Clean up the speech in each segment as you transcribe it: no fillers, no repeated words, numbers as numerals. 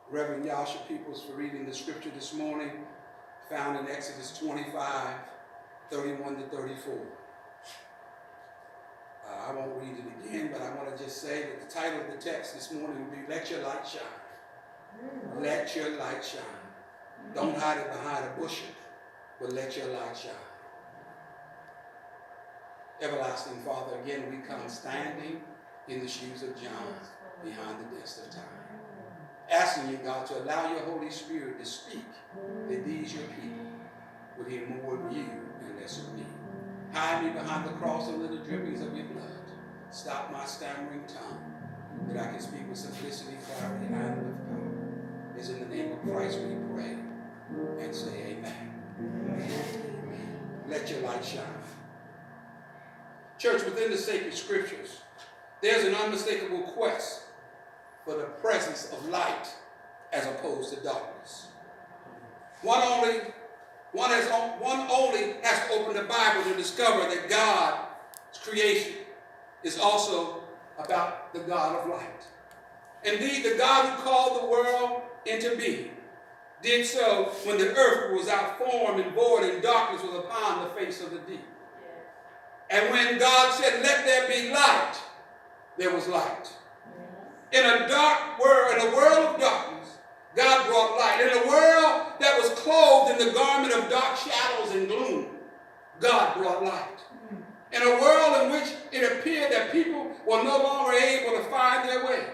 Reverend Yasha Peoples for reading the scripture this morning, found in Exodus 25, 31 to 34. I won't read it again, but I want to just say that the title of the text this morning will be Let Your Light Shine. Let your light shine. Don't hide it behind a bushel, but let your light shine. Everlasting Father, again we come standing in the shoes of John behind the desk of time. Asking you, God, to allow your Holy Spirit to speak, that these your people would hear more of you and less of me. Hide me behind the cross under the drippings of your blood. Stop my stammering tongue, that I can speak with simplicity, clarity, and with power. It's in the name of Christ we pray and say amen. Amen. Let your light shine. Church, within the sacred scriptures, there's an unmistakable quest for the presence of light as opposed to darkness. One only has to open the Bible to discover that God's creation is also about the God of light. Indeed, the God who called the world into being did so when the earth was out form and void and darkness was upon the face of the deep. And when God said, let there be light, there was light. In a dark world, in a world of darkness, God brought light. In a world that was clothed in the garment of dark shadows and gloom, God brought light. In a world in which it appeared that people were no longer able to find their way,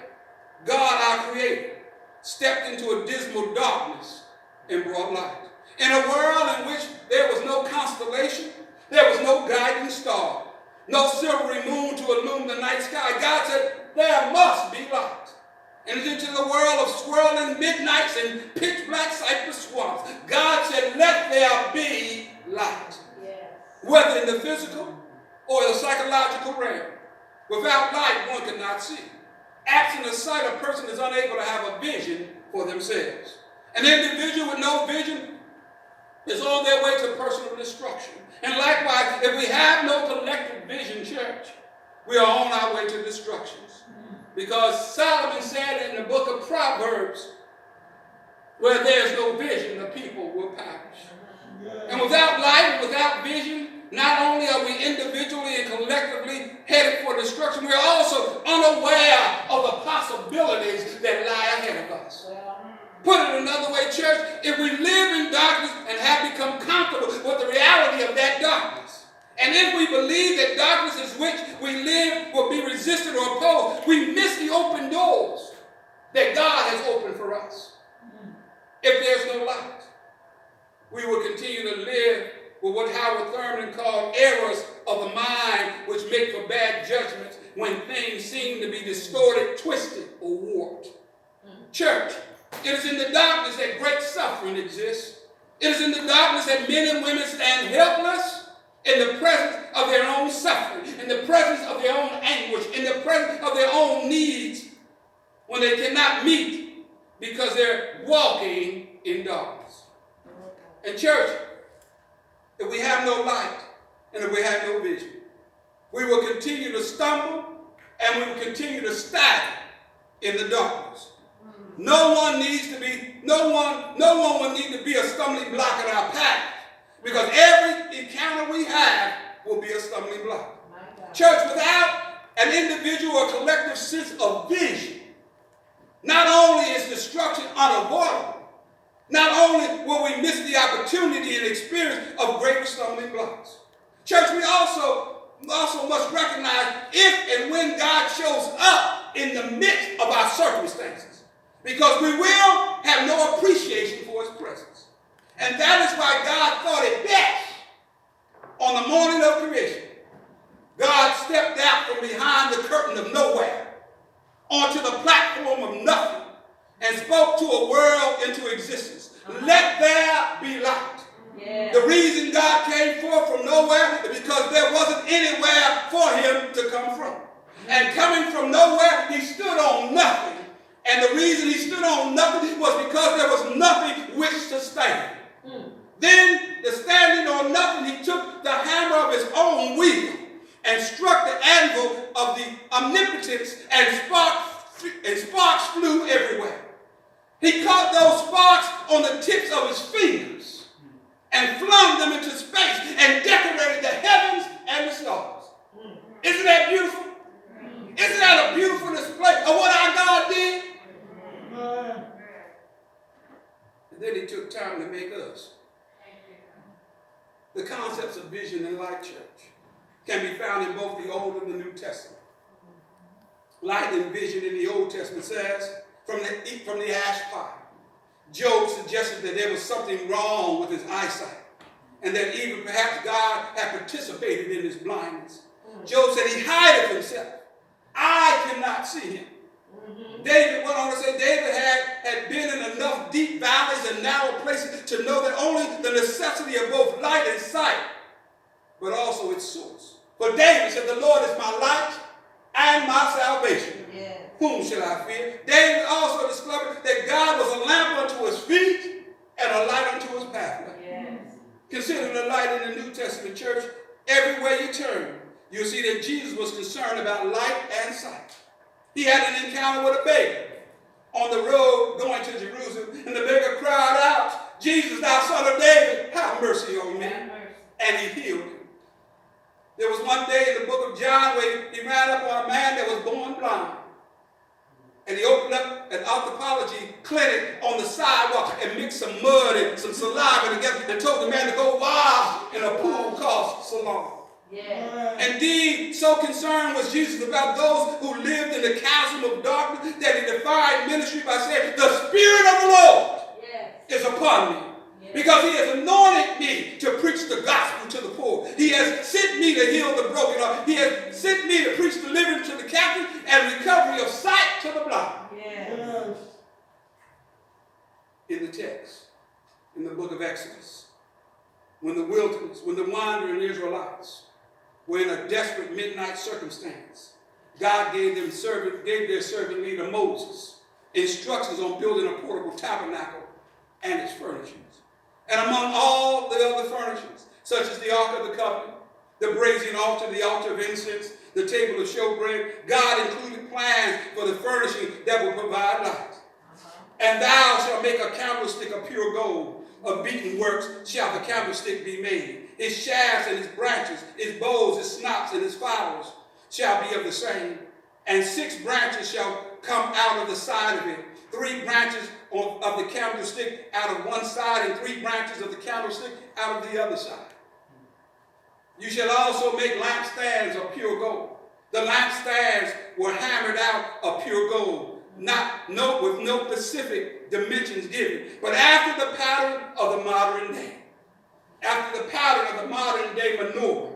God, our Creator, stepped into a dismal darkness and brought light. In a world in which there was no constellation, there was no guiding star, no silvery moon to illume the night sky, God said, there must be light. And into the world of swirling midnights and pitch black cypress swamps, God said, let there be light. Yes. Whether in the physical or the psychological realm, without light one cannot see. Absent of sight, a person is unable to have a vision for themselves. An individual with no vision is on their way to personal destruction. And likewise, if we have no collective vision, church, we are on our way to destructions. Because Solomon said in the book of Proverbs, where there's no vision, the people will perish. And without light and without vision, not only are we individually and collectively headed for destruction, we are also unaware of the possibilities that lie ahead of us. Put it another way, church, if we live in darkness and have become comfortable with the reality of that darkness, and if we believe that darkness is which we live will be resisted or opposed, we miss the open doors that God has opened for us. If there's no light, we will continue to live with what Howard Thurman called errors of the mind, which make for bad judgments when things seem to be distorted, twisted, or warped. Church, it is in the darkness that great suffering exists. It is in the darkness that men and women stand helpless in the presence of their own suffering, in the presence of their own anguish, in the presence of their own needs, when they cannot meet because they're walking in darkness. And church, if we have no light and if we have no vision, we will continue to stumble and we will continue to stagger in the darkness. No one will need to be a stumbling block in our path, because every encounter we have will be a stumbling block. Church, without an individual or collective sense of vision, not only is destruction unavoidable, not only will we miss the opportunity and experience of greater stumbling blocks. Church, we also must recognize if and when God shows up in the midst of our circumstances, because we will have no appreciation for his presence. And that is why God thought it best on the morning of creation. God stepped out from behind the curtain of nowhere onto the platform of nothing and spoke to a world into existence. Let there be light. Yeah. The reason God came forth from nowhere is because there wasn't anywhere for him to come from. And coming from nowhere, he stood on nothing. And the reason he stood on nothing was because there was nothing which to stand. Then, the standing on nothing, he took the hammer of his own wheel and struck the anvil of the omnipotence, and sparks flew everywhere. He caught those sparks on the tips of his fingers and flung them into space and decorated the heavens and the stars. Isn't that beautiful? Isn't that a beautiful display of what our God did? And then he took time to make us. The concepts of vision and light, church, can be found in both the Old and the New Testament. Light and vision in the Old Testament says, from the ash pot, Job suggested that there was something wrong with his eyesight, and that even perhaps God had participated in his blindness. Job said he hideth himself. I cannot see him. David went on to say David had been in enough deep valleys and narrow places to know that only the necessity of both light and sight, but also its source. For David said, the Lord is my light and my salvation. Yes. Whom shall I fear? David also discovered that God was a lamp unto his feet and a light unto his pathway. Yes. Consider the light in the New Testament, church. Everywhere you turn, you'll see that Jesus was concerned about light and sight. He had an encounter with a beggar on the road going to Jerusalem, and the beggar cried out, Jesus, thou son of David, have mercy on me. And he healed him. There was one day in the book of John where he ran up on a man that was born blind. And he opened up an ophthalmology clinic on the sidewalk and mixed some mud and some saliva together and told the man to go wash in a pool called Siloam. Yeah. Indeed, so concerned was Jesus about those who lived in the chasm of darkness that he defined ministry by saying, the Spirit of the Lord is upon me. Because he has anointed me to preach the gospel to the poor. He has sent me to heal the brokenhearted. He has sent me to preach deliverance to the captive and recovery of sight to the blind. Yes. In the text, in the book of Exodus, when the wandering Israelites were in a desperate midnight circumstance, God gave their servant leader Moses instructions on building a portable tabernacle and its furnishings. And among all the other furnishings, such as the Ark of the Covenant, the brazen altar, the altar of incense, the table of showbread, God included plans for the furnishing that will provide light. And thou shalt make a candlestick of pure gold. Of beaten works shall the candlestick be made. Its shafts and its branches, its bowls, its snops, and its flowers shall be of the same. And 6 branches shall come out of the side of it. 3 branches of the candlestick out of one side, and 3 branches of the candlestick out of the other side. You shall also make lampstands of pure gold. The lampstands were hammered out of pure gold, with no specific dimensions given, but after the pattern of the modern day. After the pattern of the modern day menorah.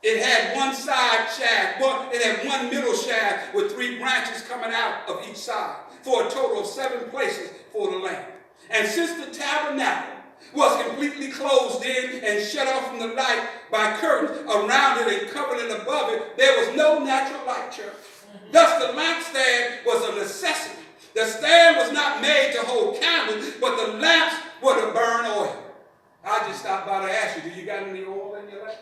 It had one side shaft, it had one middle shaft with 3 branches coming out of each side, for a total of 7 places for the lamp. And since the tabernacle was completely closed in and shut off from the light by curtains around it and covered it above it, there was no natural light, church. Thus the lampstand was a necessity. The stand was not made to hold candles, but the lamps were to burn oil. I just stopped by to ask you, do you got any oil in your lamp?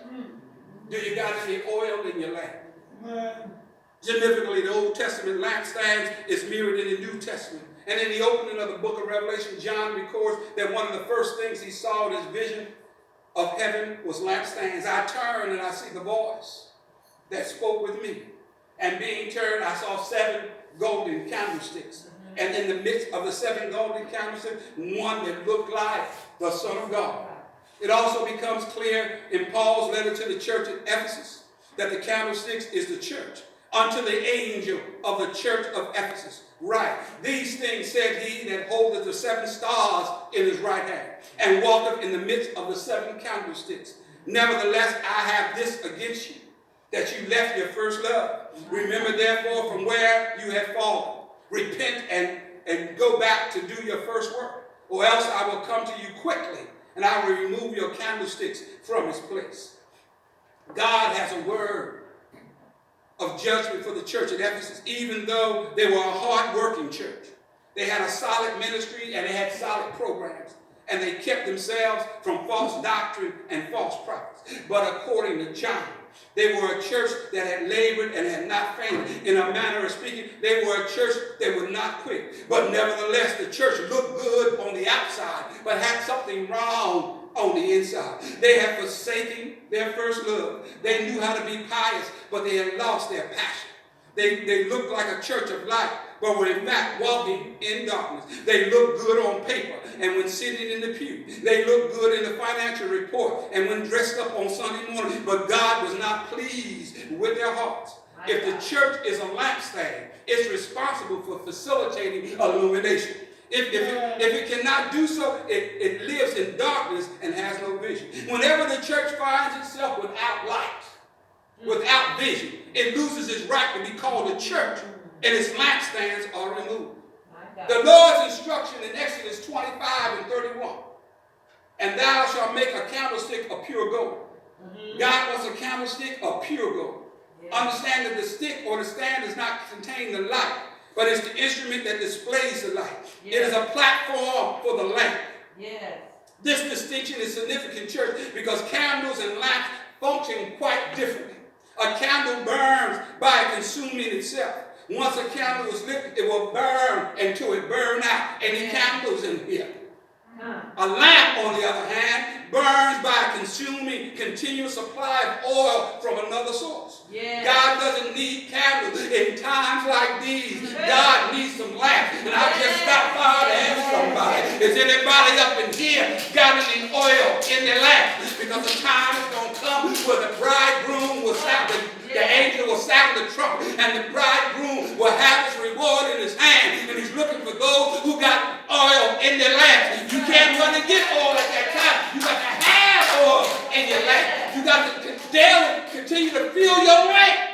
Do you got any oil in your lamp? Significantly, the Old Testament lampstands is mirrored in the New Testament. And in the opening of the book of Revelation, John records that one of the first things he saw in his vision of heaven was lampstands. I turned and I see the voice that spoke with me. And being turned, I saw 7 golden candlesticks. And in the midst of the 7 golden candlesticks, one that looked like the Son of God. It also becomes clear in Paul's letter to the church at Ephesus that the candlesticks is the church. Unto the angel of the church of Ephesus. Right. These things said he that holdeth the 7 stars in his right hand, and walketh in the midst of the 7 candlesticks. Nevertheless, I have this against you, that you left your first love. Remember therefore from where you have fallen. Repent and go back to do your first work, or else I will come to you quickly, and I will remove your candlesticks from its place. God has a word of judgment for the church at Ephesus, even though they were a hard-working church. They had a solid ministry and they had solid programs, and they kept themselves from false doctrine and false prophets. But according to John, They were a church that had labored and had not fainted. In a manner of speaking, they were a church that would not quit. But nevertheless, the church looked good on the outside, but had something wrong on the inside. They had forsaken their first love. They knew how to be pious, but they had lost their passion. They looked like a church of light, but were in fact walking in darkness. They looked good on paper, and when sitting in the pew, they looked good in the financial report, and when dressed up on Sunday morning, but God was not pleased with their hearts. If the church is a lampstand, it's responsible for facilitating illumination. If it cannot do so, it lives in darkness and has no vision. Whenever the church finds itself without light, without vision, it loses its right to be called a church, and its lampstands are removed. The Lord's instruction in Exodus 25 and 31, and thou shalt make a candlestick of pure gold. God wants a candlestick of pure gold. Understand that the stick or the stand does not contain the light, but it's the instrument that displays the light. It is a platform for the lamp. This distinction is significant, church, because candles and lamps function quite differently. A candle burns by consuming itself. Once a candle is lit, it will burn until it burns out. Any candles in here? A lamp, on the other hand, burns by consuming continuous supply of oil from another source. God doesn't need candles in times like these. God needs some lamps. And I just stopped by to ask somebody, is anybody up in here got any oil in their lamp? Because the time is going to come where the bridegroom will sound, the angel will sound the trumpet, and the bridegroom will have his reward in his hand, and he's looking for those who got oil in their lamps. You can't run and get oil at that time. You got to have oil in your lamp. You got to daily continue to fill your lamp,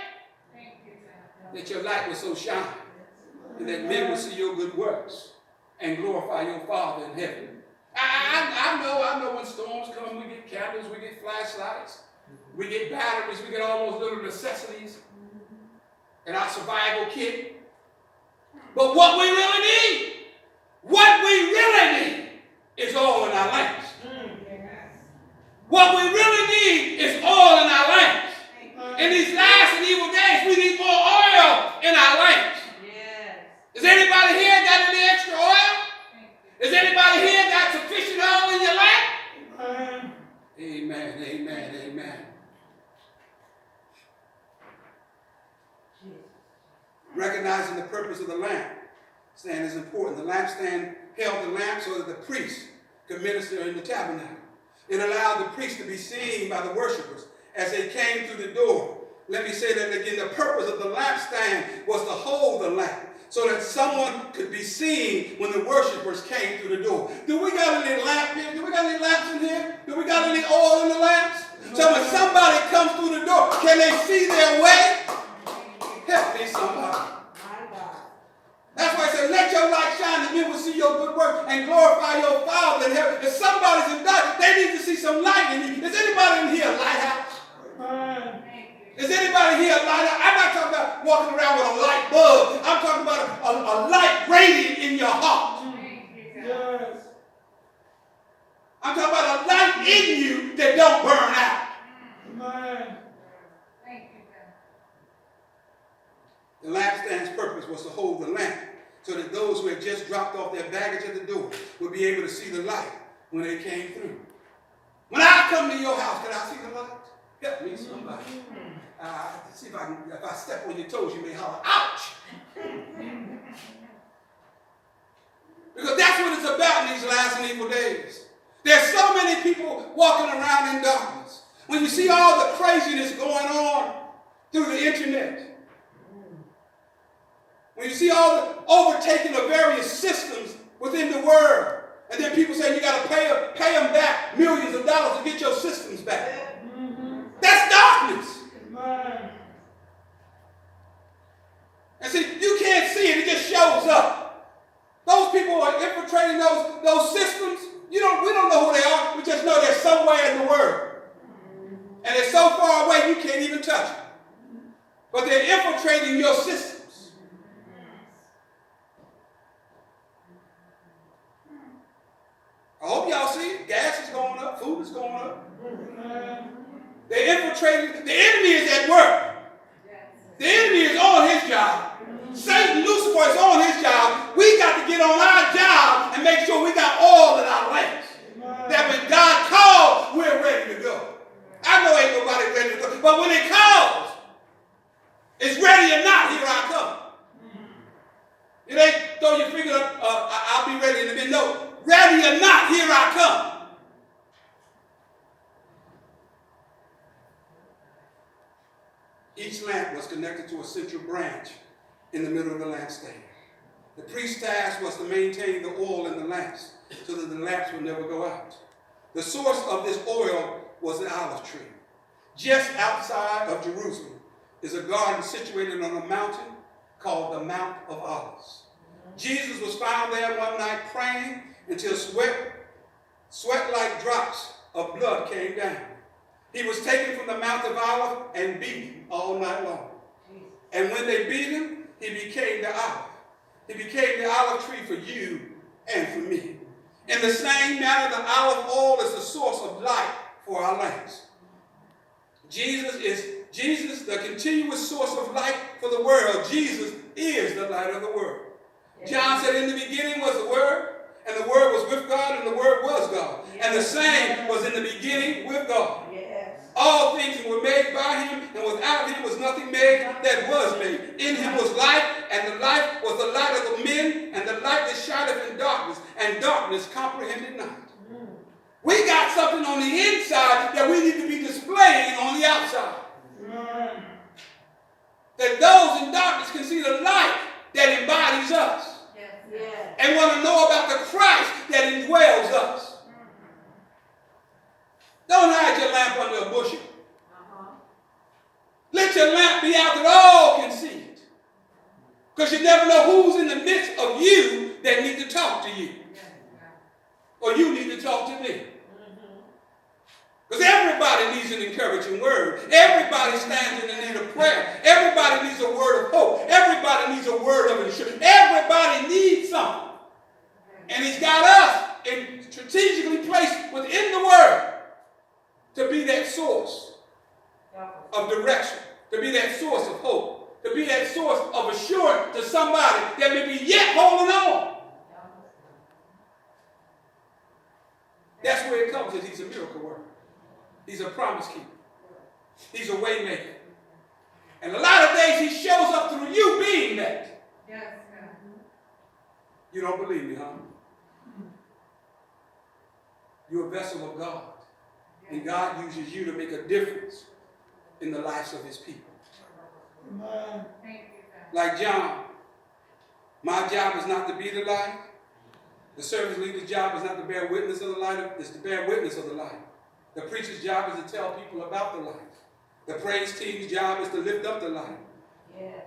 that your light will so shine, and that men will see your good works and glorify your Father in heaven. I know when storms come, we get candles, we get flashlights, we get batteries, we get all those little necessities in our survival kit. But what we really need is oil in our lamps. What we really need is oil in our lamps. In these last and evil days, we need more oil in our lamps. Is anybody here got any extra oil? Is anybody here got sufficient oil in your lamp? Amen, amen, amen. Recognizing the purpose of the lamp stand is important. The lampstand held the lamp so that the priest could minister in the tabernacle. It allowed the priest to be seen by the worshipers as they came through the door. Let me say that again. The purpose of the lampstand was to hold the lamp so that someone could be seen when the worshipers came through the door. Do we got any lamp here? Do we got any lamps in here? Do we got any oil in the lamps? So when somebody comes through the door, can they see their way? Help me, somebody. That's why I said, let your light shine that men will see your good work and glorify your Father in heaven. If somebody's in darkness, they need to see some light in you. Is anybody in here a lighthouse? Is anybody here a lighthouse? I'm not talking about walking around with a light bulb. I'm talking about a light radiant in your heart. Yes. I'm talking about a light in you that don't burn out. Amen. The lampstand's purpose was to hold the lamp so that those who had just dropped off their baggage at the door would be able to see the light when they came through. When I come to your house, can I see the light? Help me, somebody. See if I step on your toes, you may holler, ouch! Because that's what it's about in these last and evil days. There's so many people walking around in darkness. When you see all the craziness going on through the internet, when you see all the overtaking of various systems within the world, and then people say you got to pay them back millions of dollars to get your systems back. That's darkness. And see, you can't see it, it just shows up. Those people are infiltrating those systems. We don't know who they are, we just know they're somewhere in the world. And they're so far away you can't even touch them. But they're infiltrating your systems. I hope y'all see it. Gas is going up, food is going up. They're infiltrated. The enemy is at work. The enemy is on his job. Satan, Lucifer is on his job. We got to get on our job and make sure we got oil in our lamps. That when God calls, we're ready to go. I know ain't nobody ready to go, but when it calls, it's ready or not, here I come. It ain't throw your finger up, I'll be ready in a minute. No, ready or not, here I come. Each lamp was connected to a central branch in the middle of the lampstand. The priest's task was to maintain the oil in the lamps so that the lamps would never go out. The source of this oil was the olive tree. Just outside of Jerusalem is a garden situated on a mountain called the Mount of Olives. Jesus was found there one night praying until sweat-like drops of blood came down. He was taken from the Mount of Olives and beaten all night long. And when they beat him, he became the olive. He became the olive tree for you and for me. In the same manner, the olive oil is the source of light for our lamps. Jesus, the continuous source of light for the world. Jesus is the light of the world. Yes. John said, in the beginning was the Word, and the Word was with God, and the Word was God. Yes. And the same was in the beginning with God. Yes. All things were made by him, and without him was nothing made that was made. In him was life, and the life was the light of the men, and the light that shineth in darkness, and darkness comprehended not. We got something on the inside that we need to be displaying on the outside. That those in darkness can see the light that embodies us. And want to know about the Christ that indwells us. Don't hide your lamp under a bushel. Let your lamp be out that all can see it. Because you never know who's in the midst of you that need to talk to you. Or you need to talk to them. Because everybody needs an encouraging word. Everybody stands in the need of prayer. Everybody needs a word of hope. Everybody needs a word of assurance. Everybody needs something. And he's got us strategically placed within the word to be that source of direction, to be that source of hope, to be that source of assurance to somebody that may be yet holding on. That's where it comes, is he's a miracle worker. He's a promise keeper. He's a way maker. And a lot of days he shows up through you being that. Yes. You don't believe me, huh? You're a vessel of God. And God uses you to make a difference in the lives of his people. Like John, my job is not to be the light. The service leader's job is not to bear witness of the light, it's to bear witness of the light. The preacher's job is to tell people about the light. The praise team's job is to lift up the light. Yes.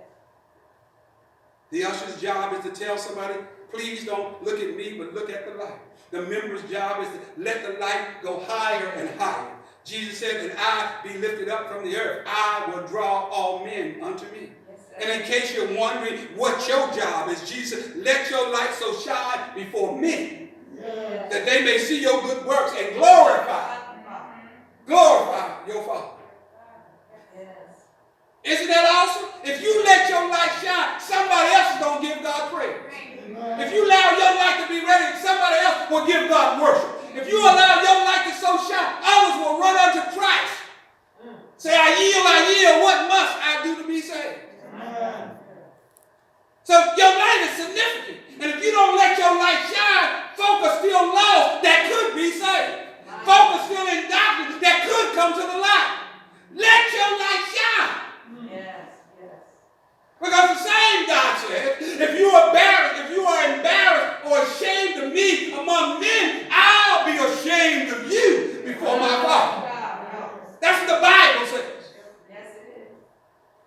The usher's job is to tell somebody, please don't look at me, but look at the light. The member's job is to let the light go higher and higher. Jesus said, and I be lifted up from the earth, I will draw all men unto me. Yes, and in case you're wondering what your job is, Jesus, let your light so shine before men, yes, that they may see your good works and glorify your Father. Yes. Isn't that awesome? If you let your light shine, somebody else is going to give God praise. Amen. If you allow your light to be ready, somebody else will give God worship. If you allow your light to so shine, others will run unto Christ. Say, I yield, what must I do to be saved? Amen. So your light is significant. And if you don't let your light shine, folk are still lost that could be saved. Folk are still in darkness that could come to the light. Let your light shine. Yes, yes. Because the same God said, if you are embarrassed or ashamed of me among men, I'll be ashamed of you before my Father. That's what the Bible says. Yes, it is.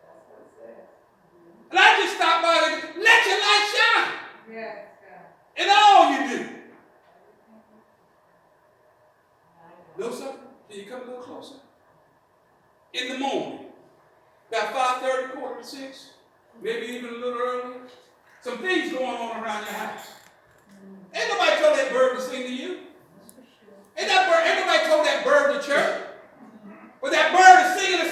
That's what it says. And I just stop by and let your light shine. Yes, God. In all you do. No, sir? Can you come a little closer? In the morning, about 5:30, 5:45, maybe even a little earlier, some things going on around your house. Ain't nobody told that bird to sing to you. Ain't nobody told that bird to chirp. But that bird is singing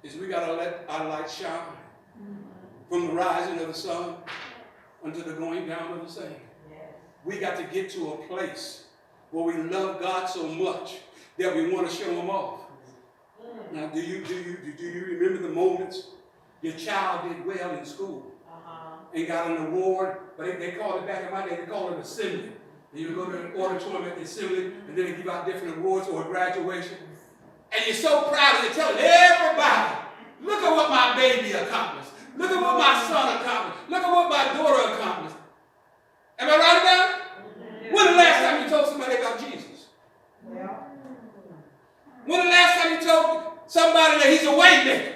is we got to let our light shine from the rising of the sun unto the going down of the same. We got to get to a place where we love God so much that we want to show him off. Now, do you remember the moments your child did well in school and got an award? But they called it back in my day, they called it assembly. And you go to an auditorium at the assembly, and then they give out different awards or graduation. And you're so proud, and you're telling everybody, look at what my baby accomplished. Look at what my son accomplished. Look at what my daughter accomplished. Am I right about it? When the last time you told somebody about Jesus? When the last time you told somebody that he's a way maker?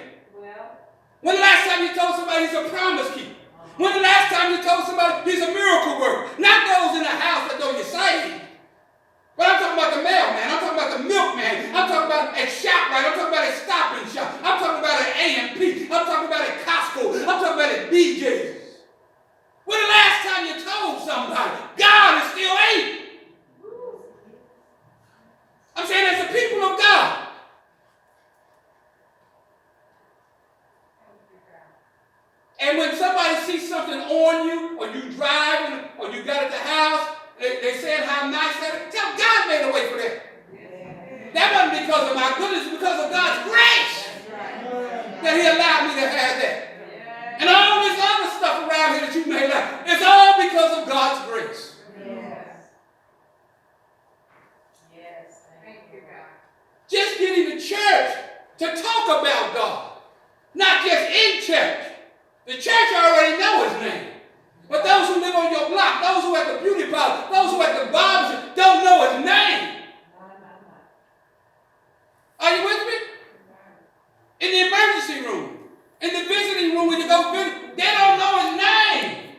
When the last time you told somebody he's a promise keeper? When the last time you told somebody he's a miracle worker? Not those in the house that know you're saved. But I'm talking about the mailman. I'm talking about the milkman. I'm talking about at ShopRite. I'm talking about at Stop and Shop. I'm talking about at A&P. I'm talking about at Costco. I'm talking about at BJ's. When the last time you told somebody God is still able? I'm saying as the people of God. And when somebody sees something on you, or you driving, or you got at the house, they said how nice that is. Tell God made a way for that. That wasn't because of my goodness, it's because of God's grace that he allowed me to have that. And all this other stuff around here that you may like, it's all because of God's grace. Thank you, God. Just getting to church to talk about God, not just in church. The church already know his name. But those who live on your block, those who at the beauty parlor, those who at the barber don't know his name. Are you with me? In the emergency room, in the visiting room when you go visit, they don't know his name.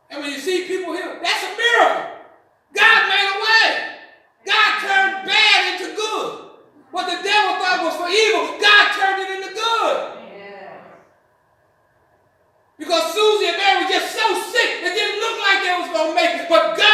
And when you see people here, that's a miracle. God made a way. God turned bad into good. What the devil thought was for evil, God turned it into good. Because Susie and Mary were just so sick, it didn't look like they was going to make it. But God